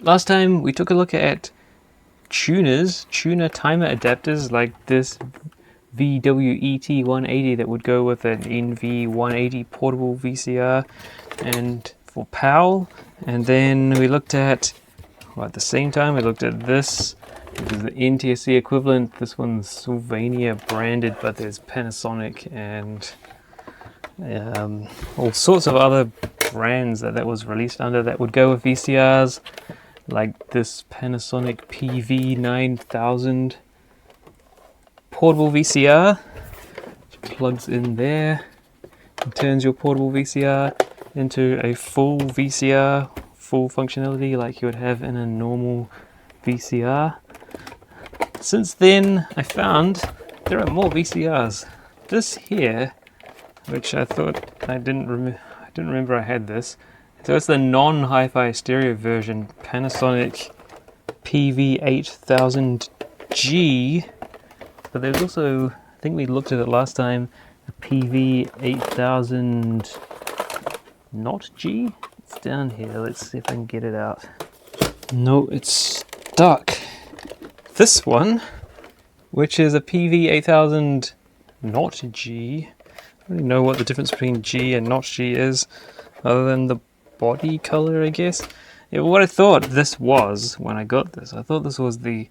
last time we took a look at tuner timer adapters like this VWET180 that would go with an NV180 portable VCR and for PAL. And then we looked at, well, at the same time we looked at this, which is the NTSC equivalent. This one's Sylvania branded, but there's Panasonic and all sorts of other brands that was released under that would go with VCRs, like this Panasonic PV-9000 portable VCR, which plugs in there and turns your portable VCR into a full VCR, full functionality like you would have in a normal VCR. Since then, I found there are more VCRs. This here, which I thought I didn't remember I had this. So it's the non-hi-fi stereo version, Panasonic PV-8000G. But there's also, I think we looked at it last time, a PV-8000 not G. It's down here. Let's see if I can get it out. No, it's stuck. This one, which is a PV-8000 not G. I don't really know what the difference between G and not G is, other than the body color, I guess. Yeah, what I thought this was when I got this, I thought this was the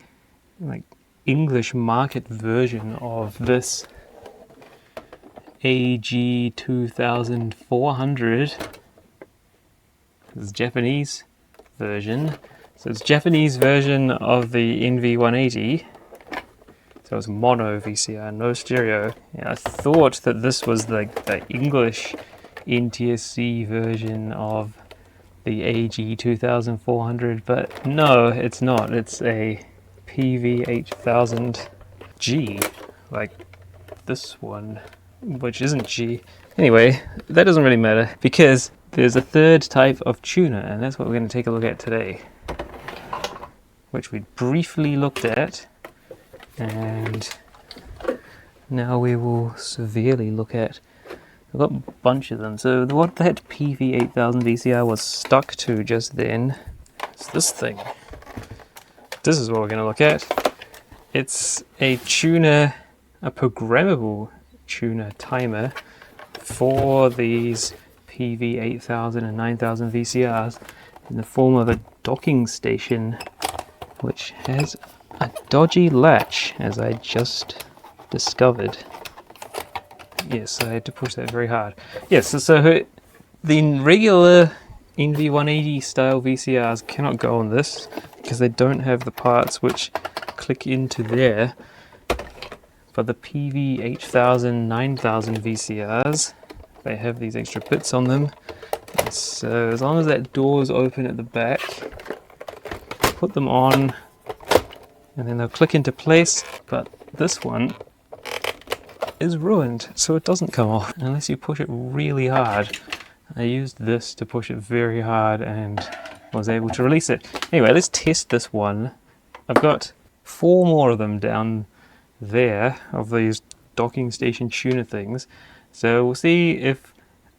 English market version of this AG2400. This is Japanese version. So it's Japanese version of the NV180. So it's mono VCR, no stereo. Yeah, I thought that this was the English NTSC version of the AG2400, but no, it's not. It's a PV-8000G, like this one, which isn't G. Anyway, that doesn't really matter because there's a third type of tuner, and that's what we're going to take a look at today, which we briefly looked at, and now we will severely look at. I've got a bunch of them. So what that PV-8000 VCR was stuck to just then is this thing. This is what we're going to look at. It's a tuner, a programmable tuner timer for these PV-8000 and 9000 VCRs in the form of a docking station, which has a dodgy latch, as I just discovered. Yes, I had to push that very hard. Yes, so the regular NV180 style VCRs cannot go on this because they don't have the parts which click into there. But the PV-8000, 9000 VCRs, they have these extra bits on them. And so as long as that door is open at the back, put them on and then they'll click into place. But this one is ruined, so it doesn't come off unless you push it really hard. I used this to push it very hard and was able to release it. Anyway, let's test this one. I've got 4 more of them down there of these docking station tuner things, so we'll see if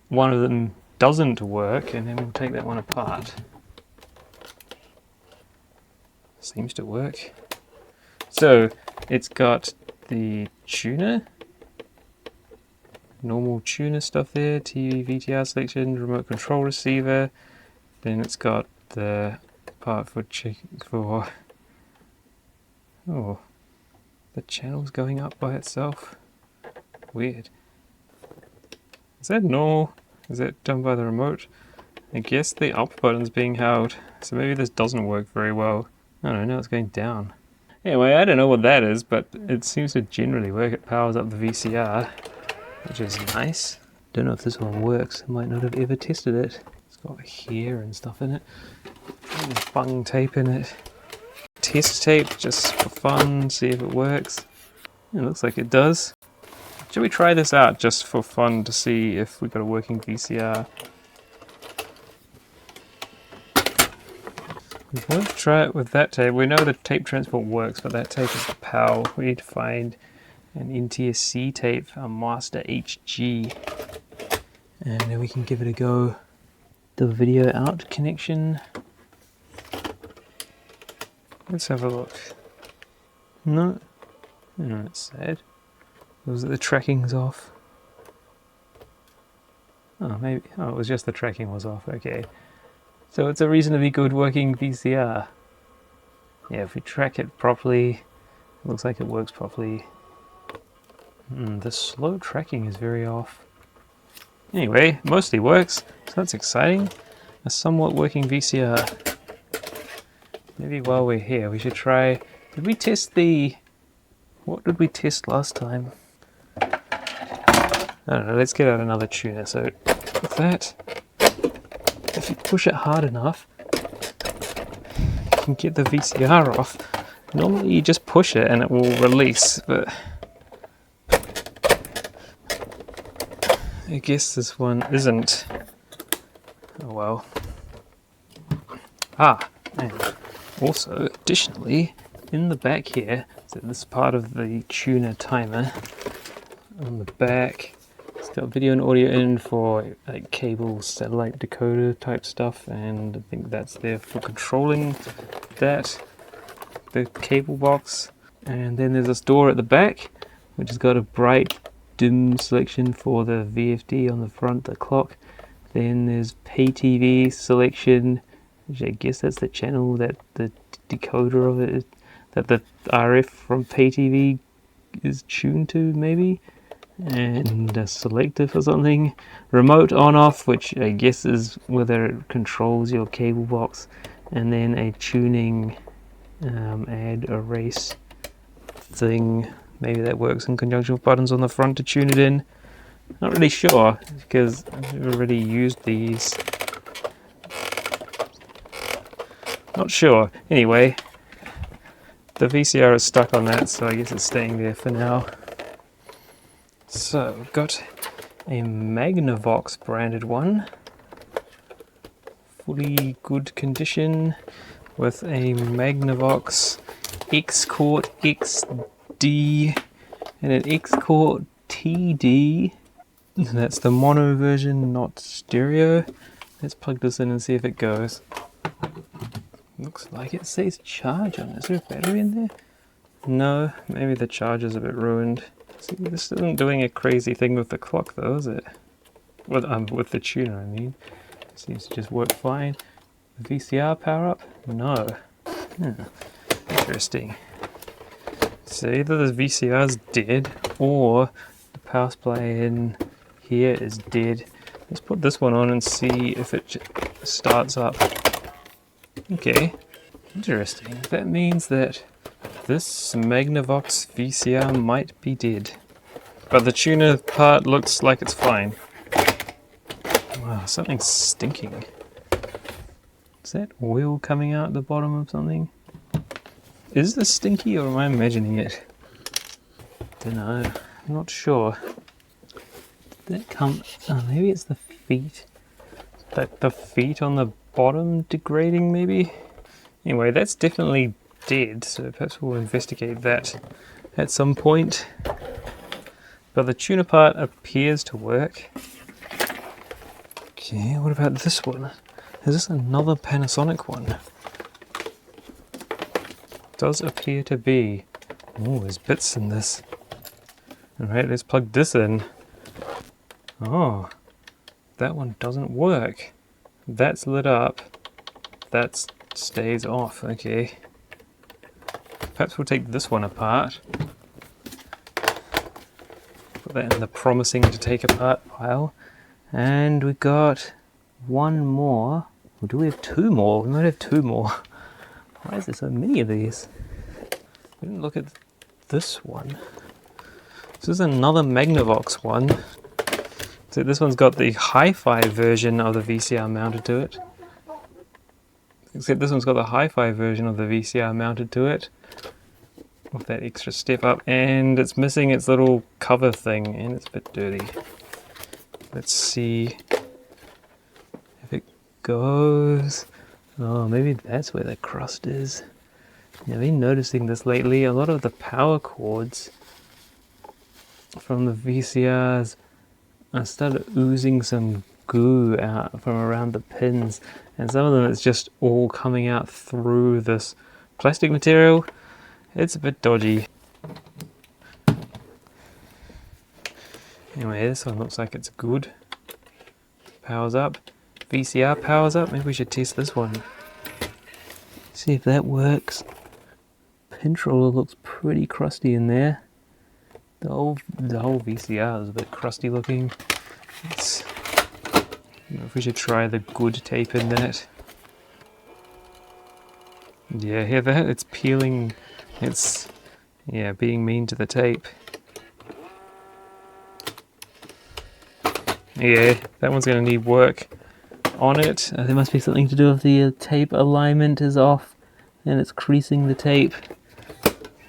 one of them doesn't work and then we'll take that one apart. Seems to work. So it's got the tuner, normal tuner stuff there, TV, VTR selection, remote control receiver. Then it's got the part for oh, the channel's going up by itself. Weird. Is that normal? Is that done by the remote? I guess the up button's being held, so maybe this doesn't work very well. I don't know, now it's going down. Anyway, I don't know what that is, but it seems to generally work. It powers up the VCR, which is nice. Don't know if this one works. I might not have ever tested it. It's got hair and stuff in it. There's bung tape in it. Test tape just for fun, see if it works. It looks like it does. Should we try this out just for fun to see if we've got a working VCR? We won't try it with that tape. We know the tape transport works, but that tape is the PAL. We need to find an NTSC tape, a Master HG, and then we can give it a go. The video out connection. Let's have a look. No, no, it's sad. Was it the tracking's off? Oh, maybe. Oh, it was just the tracking was off. Okay. So it's a reasonably good working VCR. Yeah, if we track it properly, it looks like it works properly. The slow tracking is very off. Anyway, mostly works, so that's exciting. A somewhat working VCR. Maybe while we're here, we should try... Did we test the... What did we test last time? I don't know, let's get out another tuner. So, with that, if you push it hard enough, you can get the VCR off. Normally you just push it and it will release, but... I guess this one isn't. Oh well. Ah, and also, additionally, in the back here, so this part of the tuner timer, on the back, it's got video and audio in for like cable, satellite decoder type stuff, and I think that's there for controlling that, the cable box. And then there's this door at the back, which has got a bright dim selection for the VFD on the front, the clock. Then there's pay TV selection, which I guess that's the channel that the decoder of it is, that the RF from pay TV is tuned to, maybe. And a selector for something. Remote on off, which I guess is whether it controls your cable box. And then a tuning add erase thing. Maybe that works in conjunction with buttons on the front to tune it in. Not really sure, because I've already used these. Not sure. Anyway, the VCR is stuck on that, so I guess it's staying there for now. So, we've got a Magnavox branded one. Fully good condition, with a Magnavox X-Court XD and an X-Court TD. That's the mono version, not stereo. Let's plug this in and see if it goes. Looks like it says charge on it. Is there a battery in there? No, maybe the charger's a bit ruined. See, this isn't doing a crazy thing with the clock though, is it? With the tuner, I mean. It seems to just work fine. The VCR power up? No. Interesting. So either the VCR's dead, or the power supply in here is dead. Let's put this one on and see if it starts up. Okay, interesting. That means that this Magnavox VCR might be dead. But the tuner part looks like it's fine. Wow, something's stinking. Is that oil coming out the bottom of something? Is this stinky or am I imagining it? Don't know. I'm not sure. Did that come... Oh, maybe it's the feet. The feet on the bottom degrading, maybe? Anyway, that's definitely dead, so perhaps we'll investigate that at some point. But the tuner part appears to work. Okay, what about this one? Is this another Panasonic one? Does appear to be. Oh, there's bits in this. Alright, let's plug this in. Oh, that one doesn't work. That's lit up. That stays off. Okay. Perhaps we'll take this one apart. Put that in the promising to take apart pile. And we got one more. Or do we have two more? We might have two more. Why is there so many of these? We didn't look at this one. This is another Magnavox one. So this one's got the hi-fi version of the VCR mounted to it. Except this one's got the hi-fi version of the VCR mounted to it. With that extra step up. And it's missing its little cover thing. And it's a bit dirty. Let's see if it goes. Oh, maybe that's where the crust is. Yeah, I've been noticing this lately. A lot of the power cords from the VCRs started oozing some goo out from around the pins, and some of them it's just all coming out through this plastic material, it's a bit dodgy. Anyway, this one looks like it's good. Powers up. VCR powers up. Maybe we should test this one. See if that works. Pinch roller looks pretty crusty in there. The whole VCR is a bit crusty looking. I don't know if we should try the good tape in that. Yeah, hear that? It's peeling. It's, yeah, being mean to the tape. Yeah, that one's going to need work on it. There must be something to do with the tape alignment is off and it's creasing the tape.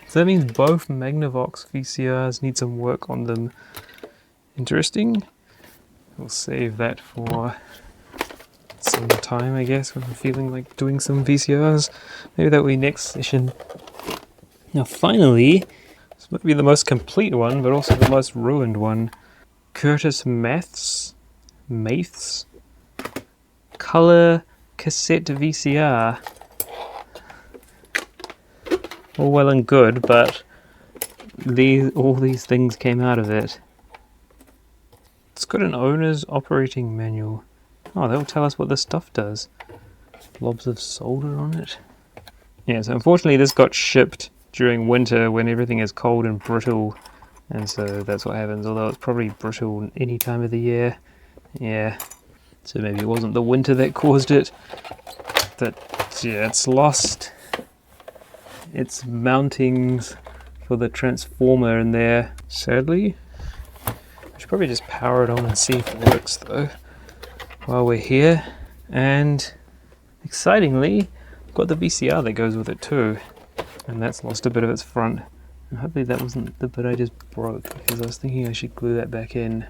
So that means both Magnavox VCRs need some work on them. Interesting. We'll save that for some time, I guess, when I'm feeling like doing some VCRs. Maybe that will be next session. Now finally, this might be the most complete one, but also the most ruined one. Curtis Maths color cassette VCR. All well and good, but all these things came out of it. It's got an owner's operating manual. Oh, that'll tell us what this stuff does. Blobs of solder on it. Yeah, so unfortunately this got shipped during winter when everything is cold and brittle. And so that's what happens, although it's probably brittle any time of the year. Yeah, so maybe it wasn't the winter that caused it. But yeah, it's lost its mountings for the transformer in there, sadly. I should probably just power it on and see if it works though, while we're here. And excitingly, I've got the VCR that goes with it too. And that's lost a bit of its front. And hopefully that wasn't the bit I just broke, because I was thinking I should glue that back in.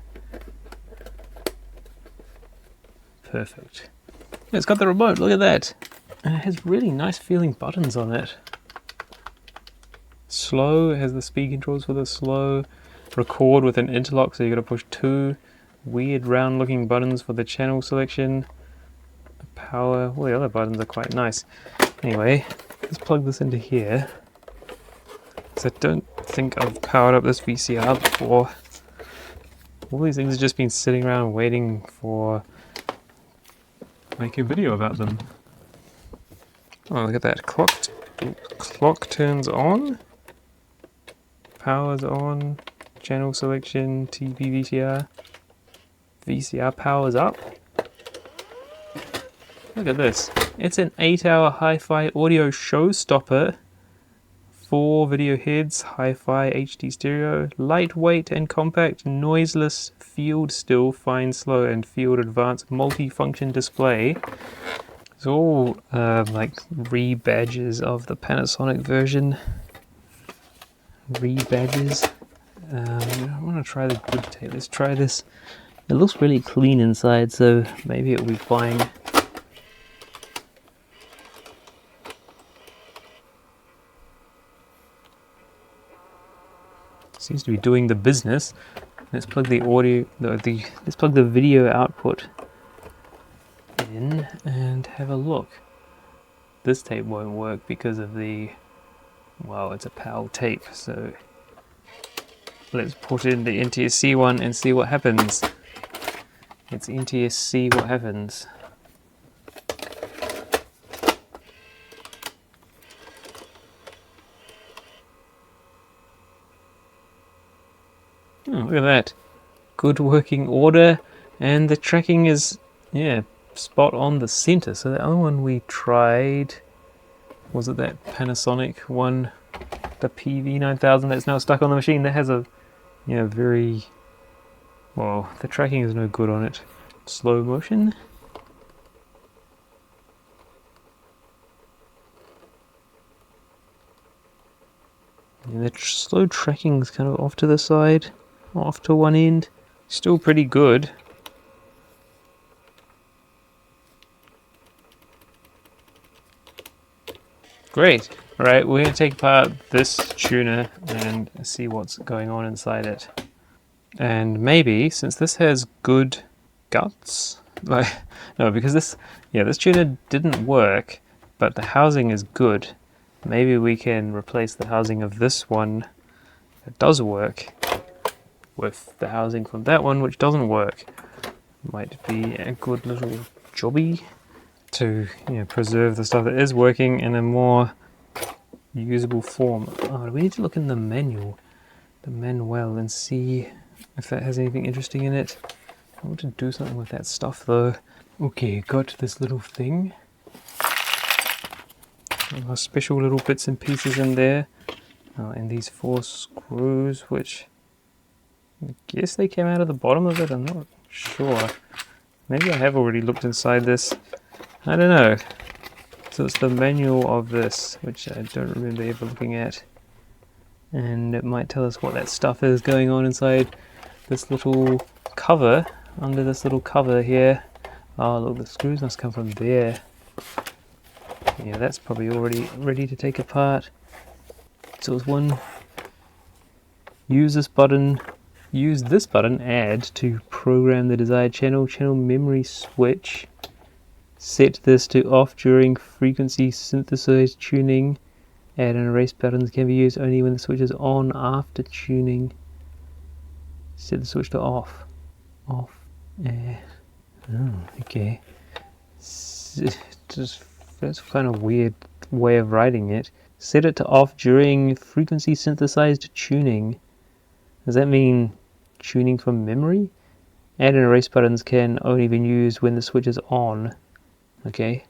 Perfect. It's got the remote, look at that! And it has really nice feeling buttons on it. Slow, it has the speed controls for the slow. Record with an interlock, so you gotta push 2 weird round looking buttons for the channel selection. Power, well the other buttons are quite nice. Anyway, let's plug this into here. I don't think I've powered up this VCR before. All these things have just been sitting around waiting for making a video about them. Oh, look at that. Clock turns on. Power's on. Channel selection, TV VCR. VCR powers up. Look at this. It's an 8-hour hi-fi audio showstopper. 4 video heads, hi-fi HD stereo, lightweight and compact, noiseless, field still, fine slow, and field advanced multi-function display. It's all like rebadges of the Panasonic version. Rebadges. I want to try the good tape. Let's try this. It looks really clean inside, so maybe it'll be fine. Seems to be doing the business. Let's plug the audio, let's plug the video output in and have a look. This tape won't work because of the, well, it's a PAL tape, so let's put in the NTSC one and see what happens. It's NTSC, what happens? Oh, look at that. Good working order, and the tracking is, yeah, spot on the center. So the other one we tried, was it that Panasonic one, the PV-9000 that's now stuck on the machine? That has a, yeah, very, well, the tracking is no good on it. Slow motion. And the slow tracking is kind of off to the side. Off to one end, still pretty good. Great. Alright, we're going to take apart this tuner and see what's going on inside it. And maybe, since this has good guts, no, because this tuner didn't work, but the housing is good. maybe we can replace the housing of this one that does work with the housing from that one which doesn't work. Might be a good little jobby to, you know, preserve the stuff that is working in a more usable form. Oh, we need to look in the manual, and see if that has anything interesting in it. I want to do something with that stuff though. Okay, got this little thing. Special little bits and pieces in there. And these 4 screws, which I guess they came out of the bottom of it, I'm not sure. Maybe I have already looked inside this. I don't know. So it's the manual of this, which I don't remember ever looking at. And it might tell us what that stuff is going on inside this little cover, under this little cover here. Oh look, the screws must come from there. Yeah, that's probably already ready to take apart. So it's one, use this button, add to program the desired channel memory switch. Set this to off during frequency synthesized tuning. Add and erase buttons can be used only when the switch is on after tuning. Set the switch to off. Off. Oh, okay. That's kind of weird way of writing it. Set it to off during frequency synthesized tuning. Does that mean tuning from memory? Add and erase buttons can only be used when the switch is on. Okay.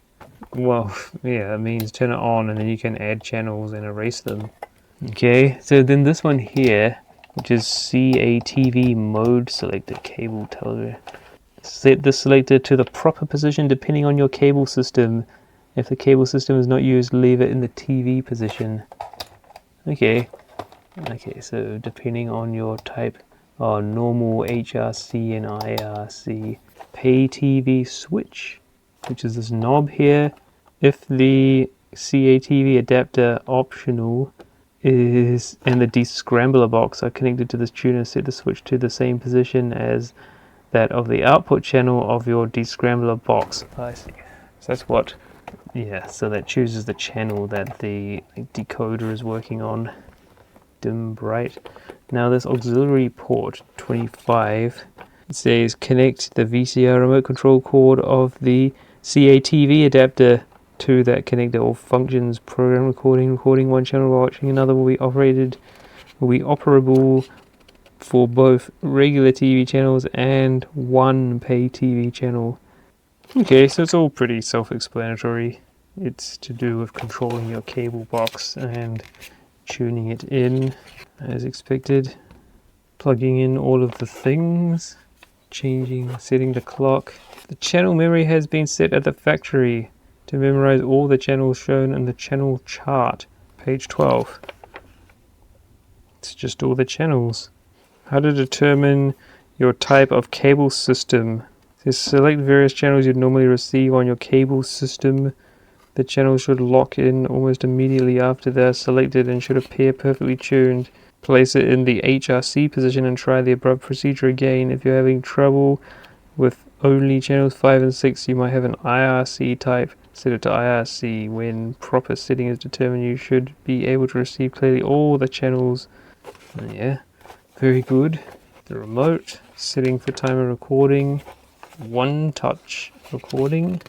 Well, yeah, it means turn it on and then you can add channels and erase them. Okay, so then this one here, which is CATV mode selector, cable television. Set the selector to the proper position depending on your cable system. If the cable system is not used, leave it in the TV position. Okay, so depending on your type, normal, HRC and IRC. Pay TV switch, which is this knob here. If the CATV adapter optional is and the descrambler box are connected to this tuner, set the switch to the same position as that of the output channel of your descrambler box. I see. So that's what, yeah, so that chooses the channel that the decoder is working on. Dim bright. Now this auxiliary port 25, it says connect the VCR remote control cord of the CATV adapter to that connector. All functions, program recording one channel while watching another will be operable for both regular TV channels and one pay TV channel. Okay, so it's all pretty self-explanatory. It's to do with controlling your cable box and tuning it in as expected. Plugging in all of the things. Setting the clock. The channel memory has been set at the factory to memorize all the channels shown in the channel chart. Page 12. It's just all the channels. How to determine your type of cable system. It says select various channels you'd normally receive on your cable system. The channels should lock in almost immediately after they're selected and should appear perfectly tuned. Place it in the HRC position and try the above procedure again. If you're having trouble with only channels 5 and 6, you might have an IRC type. Set it to IRC. When proper setting is determined, you should be able to receive clearly all the channels. Yeah, very good. The remote, setting for timer recording, one touch recording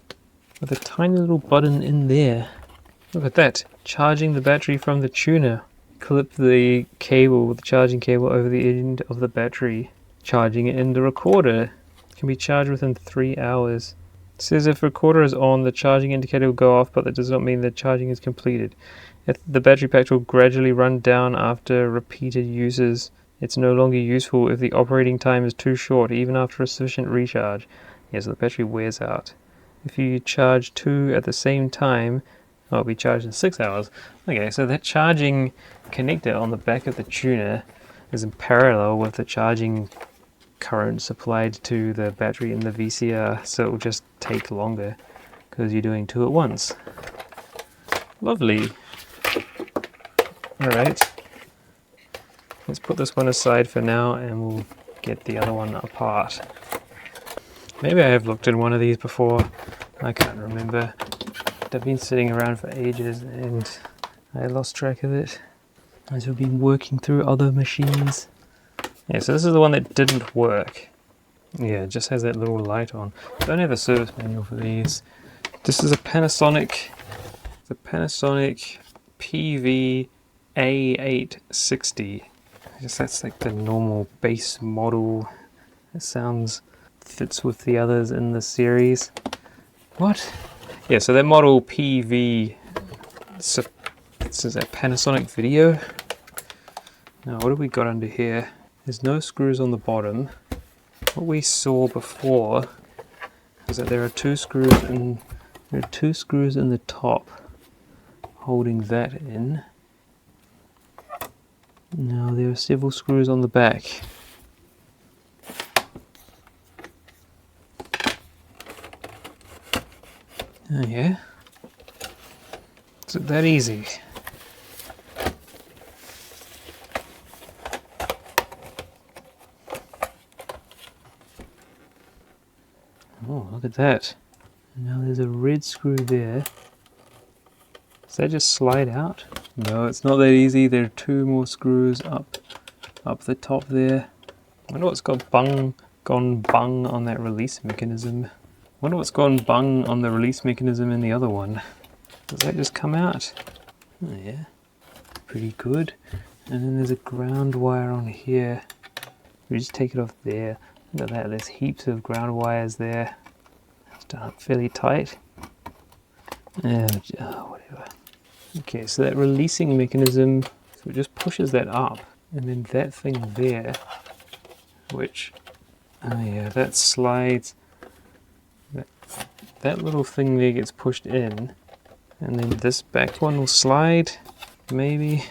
with a tiny little button in there. Look at that, charging the battery from the tuner. Clip the cable, the charging cable, over the end of the battery. Charging it in the recorder. It can be charged within 3 hours. It says if recorder is on, the charging indicator will go off, but that does not mean the charging is completed. If the battery pack will gradually run down after repeated uses. It's no longer useful if the operating time is too short, even after a sufficient recharge. Yeah, so the battery wears out. If you charge 2 at the same time, it'll be charged in 6 hours. Okay, so that charging connector on the back of the tuner is in parallel with the charging current supplied to the battery in the VCR, so it will just take longer because you're doing 2 at once. Lovely. Alright, let's put this one aside for now and we'll get the other one apart. Maybe I have looked in one of these before, I can't remember. They've been sitting around for ages and I lost track of it as we've been working through other machines. Yeah, so this is the one that didn't work. Yeah, it just has that little light on. Don't have a service manual for these. This is a Panasonic, the Panasonic PV-A860. I guess that's like the normal base model. It fits with the others in the series. What? Yeah, so that model PV, this is a Panasonic video. Now what have we got under here? There's no screws on the bottom. What we saw before is that there are two screws in the top holding that in. Now there are several screws on the back. Oh yeah? Is it that easy? Oh, look at that. Now there's a red screw there. Does that just slide out? No, it's not that easy. There are two more screws up the top there. I wonder what's gone bung on that release mechanism. I wonder what's gone bung on the release mechanism in the other one. Does that just come out? Oh yeah, pretty good. And then there's a ground wire on here. We just take it off there. Look at that, there's heaps of ground wires there. It's done up fairly tight. Whatever. Okay, so that releasing mechanism, so it just pushes that up. And then that thing there, which, oh yeah, that slides. That little thing there gets pushed in. And then this back one will slide, maybe.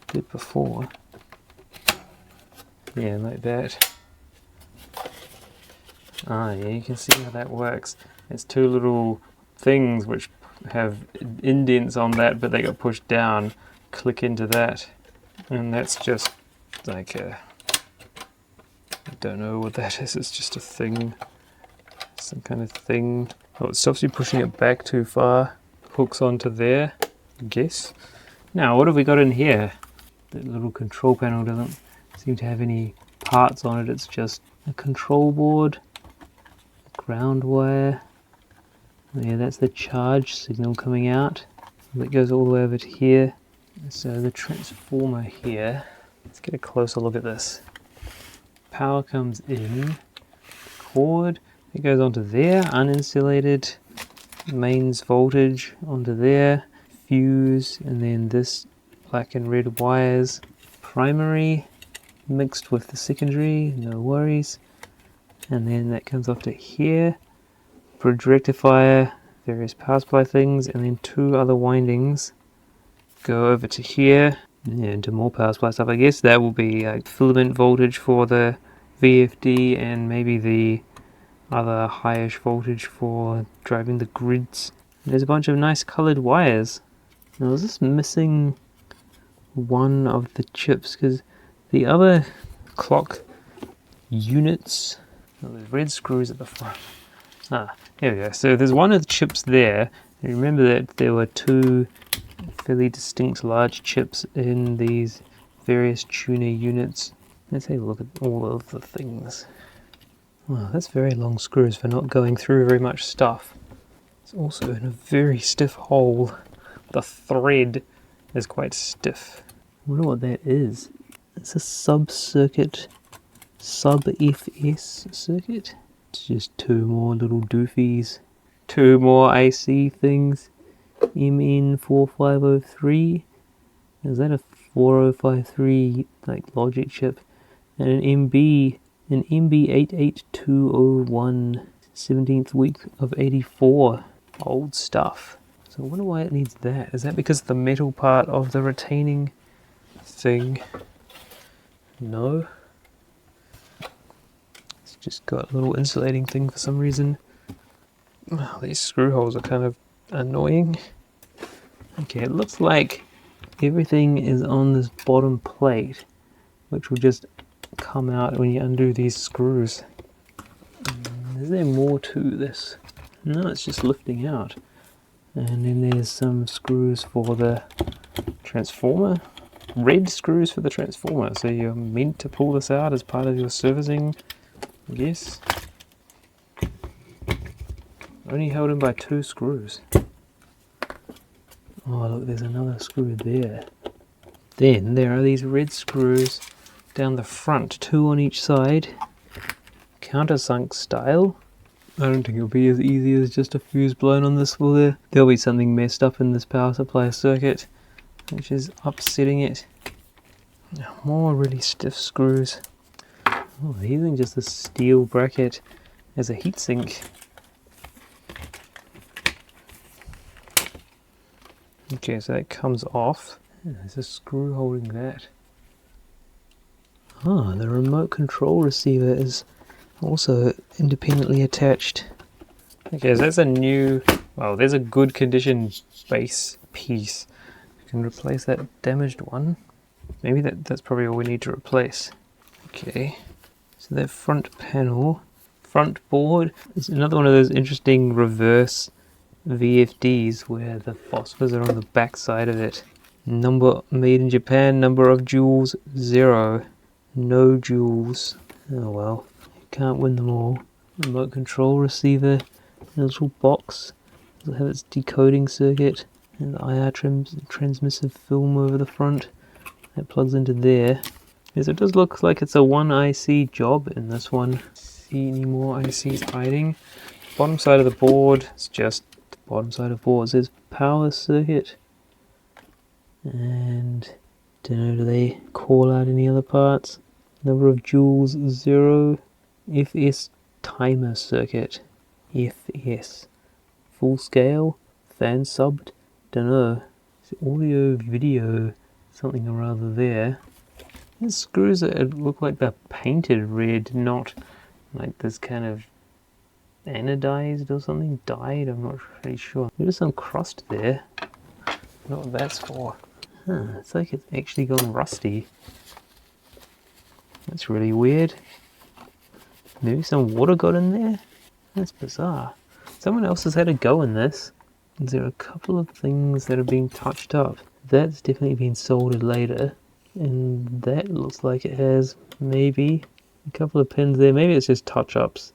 Did before. Yeah, like that. Ah, yeah, you can see how that works. It's two little things which have indents on that, but they got pushed down. Click into that. And that's just like a... I don't know what that is, it's just a thing. Some kind of thing. Oh, it stops you pushing it back too far. Hooks onto there, I guess. Now, what have we got in here? That little control panel doesn't seem to have any parts on it. It's just a control board, a ground wire. Oh, yeah, that's the charge signal coming out. That goes all the way over to here. So the transformer here. Let's get a closer look at this. Power comes in. Cord. It goes onto there, uninsulated. Mains voltage onto there. Fuse, and then this black and red wires. Primary mixed with the secondary, no worries. And then that comes off to here. Bridge rectifier, various power supply things, and then two other windings go over to here. Yeah, into more power supply stuff, I guess. That will be filament voltage for the VFD and maybe the other highish voltage for driving the grids. There's a bunch of nice colored wires. Now is this missing one of the chips? Because the other clock units, well, there's red screws at the front. Ah, here we go. So there's one of the chips there. And remember that there were two fairly distinct large chips in these various tuner units. Let's take a look at all of the things. Wow, that's very long screws for not going through very much stuff. It's also in a very stiff hole. The thread is quite stiff. I wonder what that is. It's a sub-circuit, sub-FS circuit. It's just two more little doofies. Two more AC things. MN4503. Is that a 4053 like logic chip? And an MB882001, 17th week of 84. Old stuff. So I wonder why it needs that. Is that because of the metal part of the retaining thing? No. It's just got a little insulating thing for some reason. Oh, these screw holes are kind of annoying. Okay, it looks like everything is on this bottom plate, which will just come out when you undo these screws. Is there more to this? No, it's just lifting out. And then there's some screws for the Transformer. Red screws for the transformer. So you're meant to pull this out as part of your servicing, I guess. Only held in by 2 screws. Oh look, there's another screw there. Then there are these red screws down the front, 2 on each side. Countersunk style. I don't think it'll be as easy as just a fuse blown on this, will there? There'll be something messed up in this power supply circuit, which is upsetting it. More really stiff screws. Oh, they're using just a steel bracket as a heatsink. Okay, so that comes off. There's a screw holding that. Ah, the remote control receiver is also independently attached. Okay, so that's a new, well, there's a good condition base piece. You can replace that damaged one. Maybe that's probably all we need to replace. Okay, so that front panel, front board, is another one of those interesting reverse VFDs where the phosphors are on the back side of it. Number made in Japan, number of joules 0. No joules. Oh well, you can't win them all. Remote control receiver, a little box. It'll have its decoding circuit and the IR transmissive film over the front. That plugs into there. Yes, it does look like it's a 1 IC job in this one. See any more ICs hiding? Bottom side of the board, it's just the bottom side of the board. It says power circuit. And don't know, do they call out any other parts? Number of joules 0. FS timer circuit. FS. Full scale. Fan subbed. Don't know. It's audio video something or other there. There's screws that look like they're painted red, not like this kind of anodized or something, dyed, I'm not really sure. There's some crust there. I don't know what that's for. Huh, it's like it's actually gone rusty. That's really weird. Maybe some water got in there? That's bizarre. Someone else has had a go in this. There are a couple of things that are being touched up. That's definitely been soldered later. And that looks like it has maybe a couple of pins there. Maybe it's just touch-ups.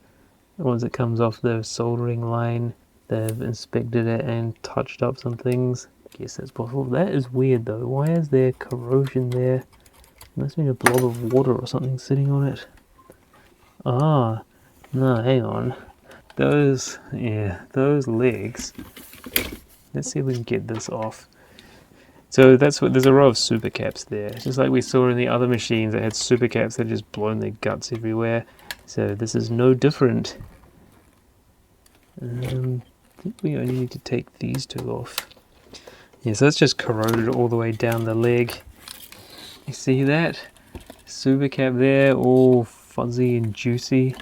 Once it comes off the soldering line, they've inspected it and touched up some things. Guess that's possible. That is weird though. Why is there corrosion there? Must be a blob of water or something sitting on it. Ah, no, hang on. Those legs. Let's see if we can get this off. So that's what, there's a row of super caps there. Just like we saw in the other machines that had super caps that just blown their guts everywhere. So this is no different. I think we only need to take these 2 off. Yeah, so that's just corroded all the way down the leg. You see that? Super cap there, all fuzzy and juicy.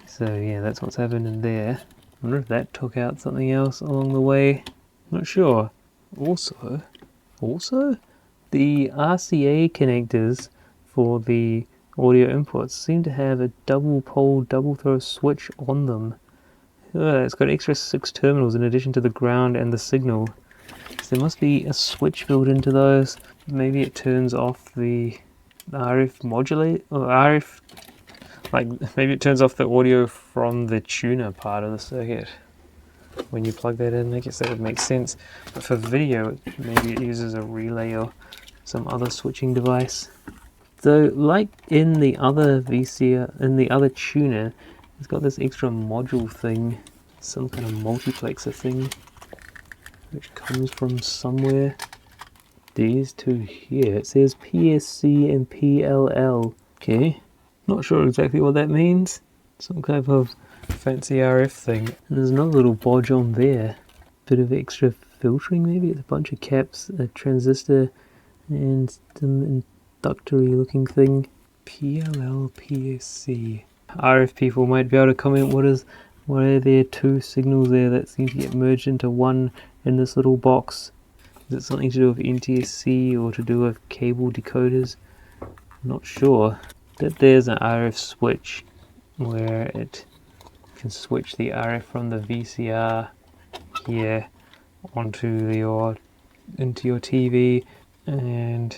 So yeah, that's what's happened in there. I wonder if that took out something else along the way. Not sure. Also, the RCA connectors for the audio inputs seem to have a double pole, double throw switch on them. It's got extra 6 terminals in addition to the ground and the signal. So there must be a switch built into those. Maybe it turns off the RF modulate, or RF, like maybe it turns off the audio from the tuner part of the circuit. When you plug that in, I guess that would make sense. But for video, maybe it uses a relay or some other switching device. So, like in the other VCR, in the other tuner, it's got this extra module thing, some kind of multiplexer thing, which comes from somewhere. These 2 here, it says PSC and PLL. Okay, not sure exactly what that means. Some kind of fancy RF thing. And there's another little bodge on there. Bit of extra filtering maybe. It's a bunch of caps, a transistor, and some inductory looking thing. PLL, PSC. RF people might be able to comment what are there 2 signals there that seem to get merged into one in this little box. Is it something to do with NTSC or to do with cable decoders? Not sure. That there's an RF switch where it can switch the RF from the VCR here onto your into your TV, and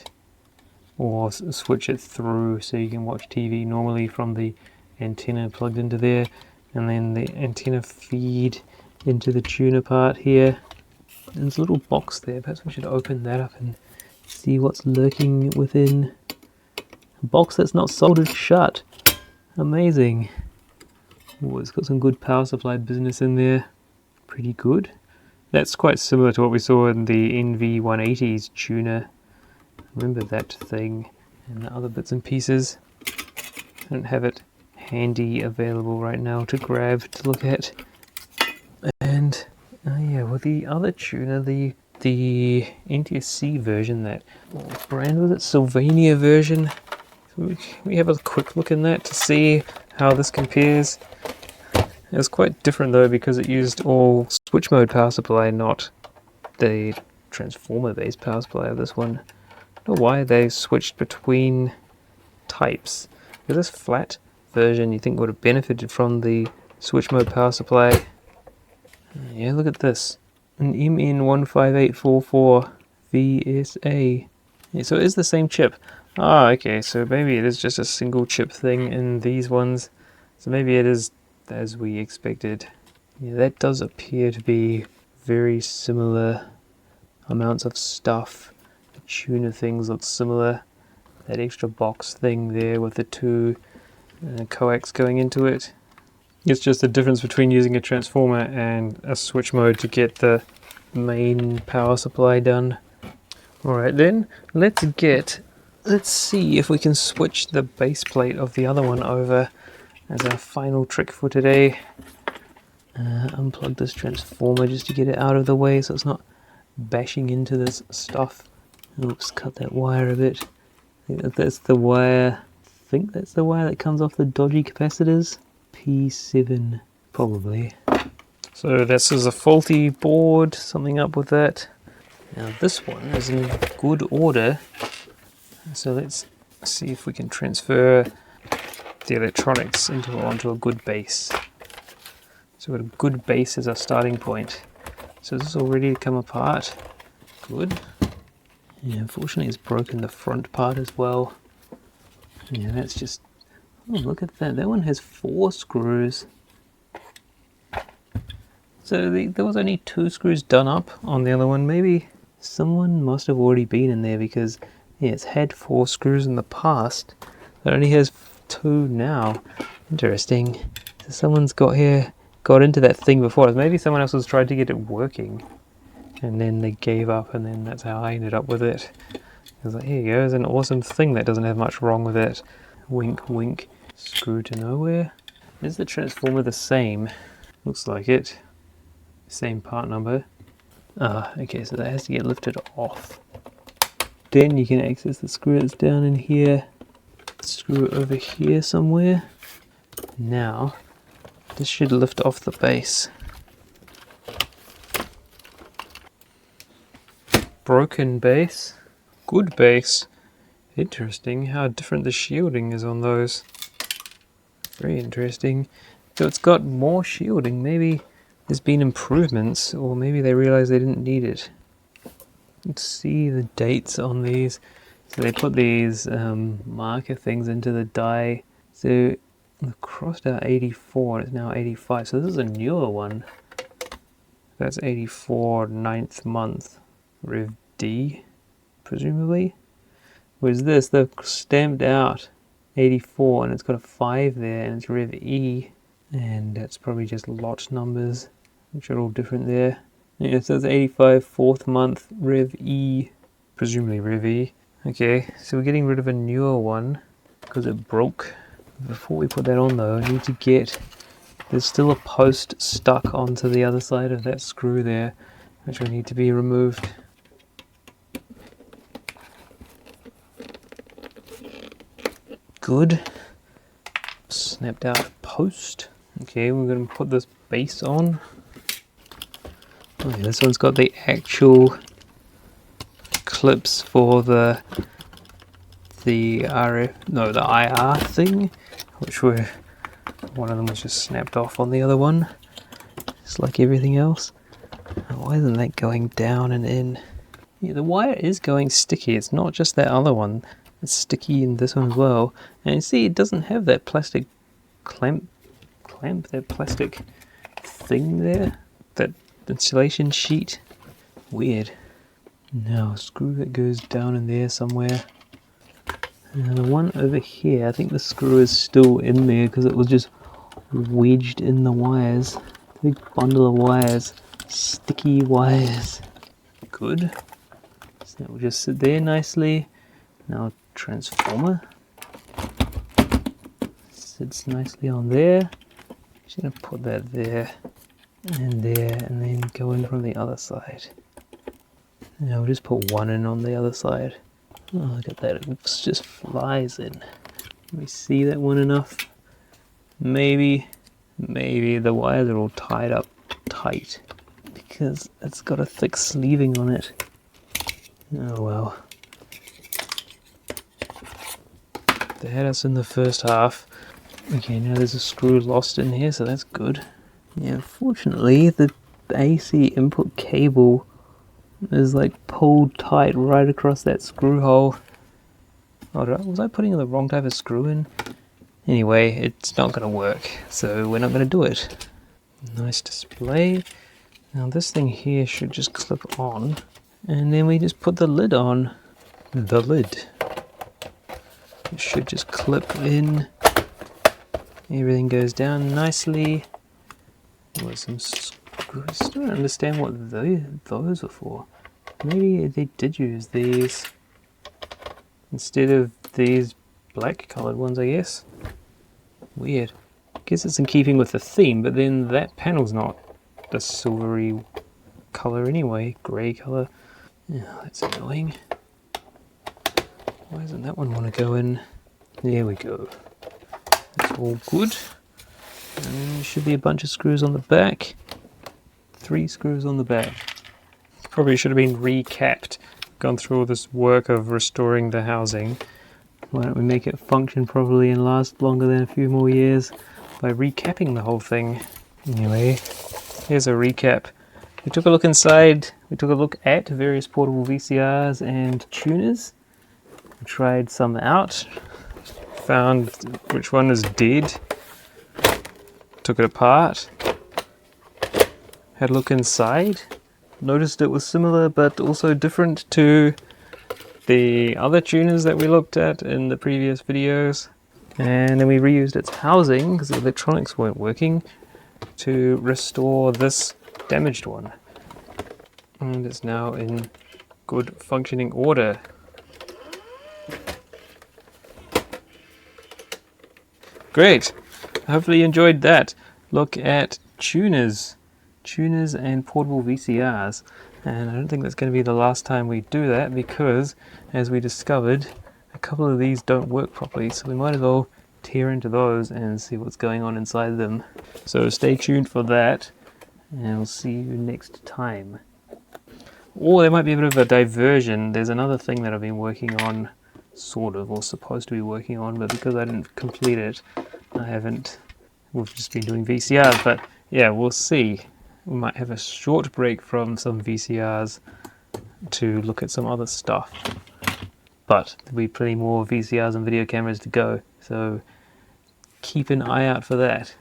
or switch it through so you can watch TV normally from the antenna plugged into there, and then the antenna feed into the tuner part here. There's a little box there. Perhaps we should open that up and see what's lurking within. A box that's not soldered shut. Amazing. Oh, it's got some good power supply business in there. Pretty good. That's quite similar to what we saw in the NV180's tuner. Remember that thing and the other bits and pieces. I don't have it handy available right now to grab to look at. And yeah, well, the other tuner, the NTSC version, that what brand was it? Sylvania version. We have a quick look in that to see how this compares. It was quite different though, because it used all switch mode power supply, not the transformer based power supply of this one. I don't know why they switched between types. Because this flat version you think would have benefited from the switch mode power supply. Yeah, look at this. An MN15844 VSA. Yeah, so it is the same chip. Ah, okay, so maybe it is just a single chip thing in these ones. So maybe it is as we expected. Yeah, that does appear to be very similar amounts of stuff. The tuner things look similar. That extra box thing there with the two coax going into it. It's just the difference between using a transformer and a switch mode to get the main power supply done. Alright then, let's see if we can switch the base plate of the other one over as our final trick for today. Unplug this transformer just to get it out of the way so it's not bashing into this stuff. Oops, cut that wire a bit. I think that's the wire. I think that's the wire that comes off the dodgy capacitors. P7, probably. So this is a faulty board, something up with that. Now this one is in good order. So let's see if we can transfer the electronics onto a good base. So we've got a good base as our starting point. So this is all ready to come apart. Good. Yeah, unfortunately it's broken the front part as well. Yeah, that's just... oh, look at that. That one has 4 screws. So there was only 2 screws done up on the other one. Maybe someone must have already been in there, because yeah, it's had 4 screws in the past. It only has 2 now. Interesting. So someone's got into that thing before. Maybe someone else has tried to get it working, and then they gave up, and then that's how I ended up with it. I was like, here you go, it's an awesome thing that doesn't have much wrong with it. Wink, wink. Screw to nowhere. Is the transformer the same? Looks like it. Same part number. Ah, okay, so that has to get lifted off. Then you can access the screw that's down in here. Screw it over here somewhere. Now, this should lift off the base. Broken base. Good base. Interesting how different the shielding is on those. Very interesting. So it's got more shielding. Maybe there's been improvements, or maybe they realized they didn't need it. Let's see the dates on these. So they put these marker things into the die. So the crossed out 84, it's now 85. So this is a newer one. That's 84, 9th month. Rev D, presumably. Whereas this, they've stamped out 84 and it's got a 5 there, and it's Rev E, and that's probably just lot numbers, which are all different there. Yeah, so it's 85, 4th month, Rev E, presumably Rev E. Okay, so we're getting rid of a newer one because it broke. Before we put that on though, I need to get, there's still a post stuck onto the other side of that screw there, which will need to be removed. Good. Snapped out post. Okay, we're going to put this base on. Oh, yeah, this one's got the actual clips for the IR thing, which one of them was just snapped off on the other one, just like everything else. Why isn't that going down and in? Yeah, the wire is going sticky. It's not just that other one. It's sticky in this one as well. And you see it doesn't have that plastic clamp, that plastic thing there. That insulation sheet. Weird. Now a screw that goes down in there somewhere. And the one over here, I think the screw is still in there because it was just wedged in the wires. Big bundle of wires. Sticky wires. Good. So that will just sit there nicely. Now transformer. Sits nicely on there. Just gonna put that there, and then go in from the other side. Now we'll just put one in on the other side. Oh, look at that, it just flies in. Can we see that one enough? Maybe the wires are all tied up tight because it's got a thick sleeving on it. Oh well. They had us in the first half. Okay, now there's a screw lost in here, so that's good. Yeah, unfortunately the AC input cable is like pulled tight right across that screw hole. Oh, was I putting the wrong type of screw in? Anyway, it's not going to work, so we're not going to do it. Nice display. Now this thing here should just clip on, and then we just put the lid on. The lid. It should just clip in. Everything goes down nicely. With some screws. I still don't understand what those are for. Maybe they did use these instead of these black coloured ones, I guess. Weird. I guess it's in keeping with the theme, but then that panel's not the silvery colour anyway. Grey colour. Yeah, that's annoying. Why doesn't that one want to go in? There we go. That's all good. And then there should be a bunch of screws on the back. 3 screws on the back. Probably should have been recapped. Gone through all this work of restoring the housing. Why don't we make it function properly and last longer than a few more years by recapping the whole thing. Anyway, here's a recap. We took a look inside. We took a look at various portable VCRs and tuners. We tried some out. Found which one is dead. Took it apart. Had a look inside. Noticed it was similar but also different to the other tuners that we looked at in the previous videos. And then we reused its housing because the electronics weren't working to restore this damaged one. And it's now in good functioning order. Great! Hopefully you enjoyed that. Look at tuners and portable VCRs. And I don't think that's going to be the last time we do that because, as we discovered, a couple of these don't work properly, so we might as well tear into those and see what's going on inside them. So stay tuned for that, and we'll see you next time. Or there might be a bit of a diversion. There's another thing that I've been working on, sort of, or supposed to be working on, but because I didn't complete it, I haven't. We've just been doing VCRs, but yeah, we'll see. We might have a short break from some VCRs to look at some other stuff. But there'll be plenty more VCRs and video cameras to go, so keep an eye out for that.